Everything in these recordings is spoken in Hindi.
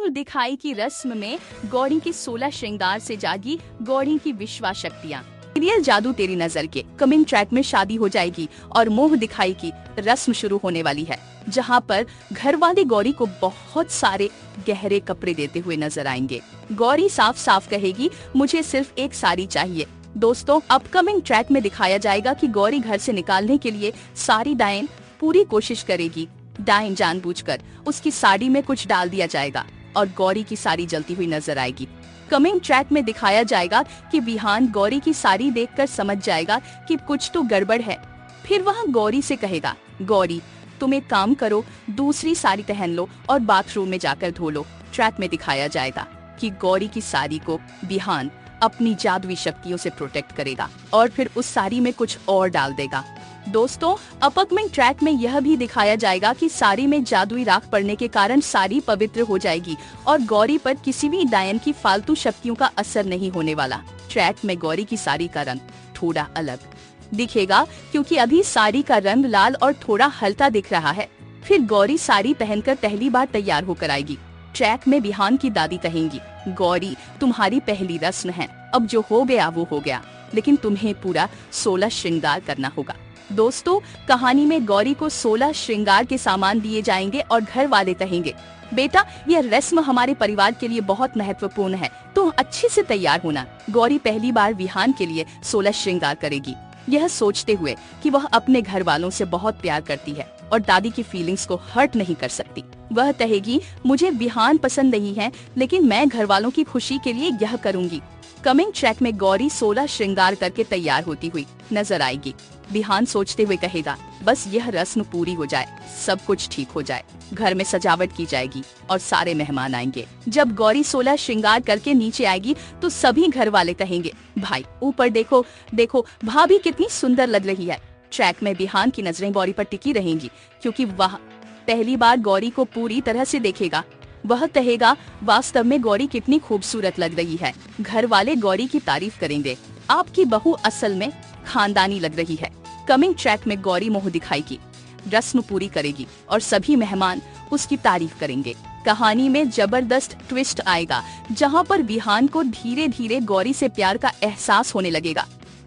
मोह दिखाई की रस्म में गौरी की 16 श्रृंगार से जागी गौरी की विश्वास शक्तियाँ। सीरियल जादू तेरी नजर के कमिंग ट्रैक में शादी हो जाएगी और मोह दिखाई की रस्म शुरू होने वाली है, जहां पर घर वाले गौरी को बहुत सारे गहरे कपड़े देते हुए नजर आएंगे। गौरी साफ साफ कहेगी, मुझे सिर्फ एक साड़ी चाहिए। दोस्तों, अपकमिंग ट्रैक में दिखाया जाएगा कि गौरी घर से निकालने के लिए सारी डायन पूरी कोशिश करेगी। डायन जानबूझकर उसकी साड़ी में कुछ डाल दिया जाएगा और गौरी की साड़ी जलती हुई नजर आएगी। कमिंग ट्रैक में दिखाया जाएगा कि विहान गौरी की साड़ी देखकर समझ जाएगा कि कुछ तो गड़बड़ है। फिर वह गौरी से कहेगा, गौरी तुम एक काम करो, दूसरी साड़ी पहन लो और बाथरूम में जाकर धो लो। ट्रैक में दिखाया जाएगा कि गौरी की साड़ी को विहान अपनी जादुई शक्तियों से प्रोटेक्ट करेगा और फिर उस साड़ी में कुछ और डाल देगा। दोस्तों, अपकमिंग ट्रैक में यह भी दिखाया जाएगा कि साड़ी में जादुई राख पड़ने के कारण साड़ी पवित्र हो जाएगी और गौरी पर किसी भी डायन की फालतू शक्तियों का असर नहीं होने वाला। ट्रैक में गौरी की साड़ी का रंग थोड़ा अलग दिखेगा क्योंकि अभी साड़ी का रंग लाल और थोड़ा हल्का दिख रहा है। फिर गौरी साड़ी पहनकर पहली बार तैयार होकर आएगी। ट्रैक में विहान की दादी कहेंगी, गौरी तुम्हारी पहली रस्म है, अब जो हो गया वो हो गया, लेकिन तुम्हें पूरा 16 श्रृंगार करना होगा। दोस्तों, कहानी में गौरी को 16 श्रृंगार के सामान दिए जाएंगे और घर वाले कहेंगे, बेटा यह रस्म हमारे परिवार के लिए बहुत महत्वपूर्ण है, तो अच्छे से तैयार होना। गौरी पहली बार विहान के लिए 16 श्रृंगार करेगी, यह सोचते हुए कि वह अपने घर वालों से बहुत प्यार करती है और दादी की फीलिंग्स को हर्ट नहीं कर सकती। वह कहेगी, मुझे विहान पसंद नहीं है, लेकिन मैं घर वालों की खुशी के लिए यह करूंगी। कमिंग ट्रैक में गौरी 16 श्रृंगार करके तैयार होती हुई नजर आएगी। विहान सोचते हुए कहेगा, बस यह रस्म पूरी हो जाए, सब कुछ ठीक हो जाए। घर में सजावट की जाएगी और सारे मेहमान आएंगे। जब गौरी 16 श्रृंगार करके नीचे आएगी तो सभी घर वाले कहेंगे, भाई ऊपर देखो देखो, भाभी कितनी सुंदर लग रही है। ट्रैक में विहान की नजरें गौरी पर टिकी रहेंगी क्योंकि वह पहली बार गौरी को पूरी तरह से देखेगा। वह कहेगा, वास्तव में गौरी कितनी खूबसूरत लग रही है। घर वाले गौरी की तारीफ करेंगे, आपकी बहू असल में खानदानी लग रही है। कमिंग ट्रैक में गौरी मोह दिखाएगी, रस्म पूरी करेगी और सभी मेहमान उसकी तारीफ करेंगे। कहानी में जबरदस्त ट्विस्ट आएगा जहां पर विहान को धीरे धीरे गौरी से प्यार का एहसास होने लगेगा।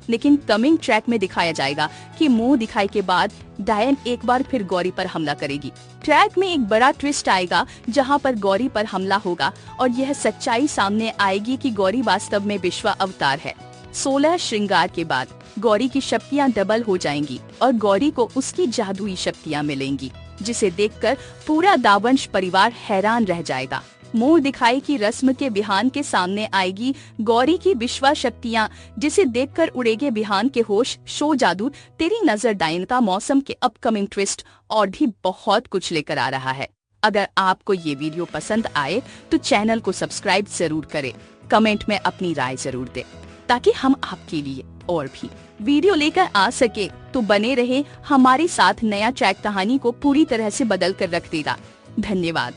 लेकिन कमिंग ट्रैक में दिखाया जाएगा कि मोह दिखाई के बाद डायन एक बार फिर गौरी पर हमला करेगी। ट्रैक में एक बड़ा ट्विस्ट आएगा जहां पर गौरी पर हमला होगा और यह सच्चाई सामने आएगी कि गौरी वास्तव में विश्व अवतार है। 16 श्रृंगार के बाद गौरी की शक्तियां डबल हो जाएंगी और गौरी को उसकी जादुई शक्तियां मिलेंगी, जिसे देखकर पूरा दावंश परिवार हैरान रह जाएगा। मोह दिखाई की रस्म के विहान के सामने आएगी गौरी की विश्वास शक्तियां, जिसे देखकर उड़ेगे विहान के होश। शो जादू तेरी नजर डायन का मौसम के अपकमिंग ट्विस्ट और भी बहुत कुछ लेकर आ रहा है। अगर आपको ये वीडियो पसंद आए तो चैनल को सब्सक्राइब जरूर करें, कमेंट में अपनी राय जरूर दें ताकि हम आपके लिए और भी वीडियो लेकर आ सके। तो बने रहे हमारे साथ, नया ट्रैक कहानी को पूरी तरह से बदल कर रख देगा। धन्यवाद।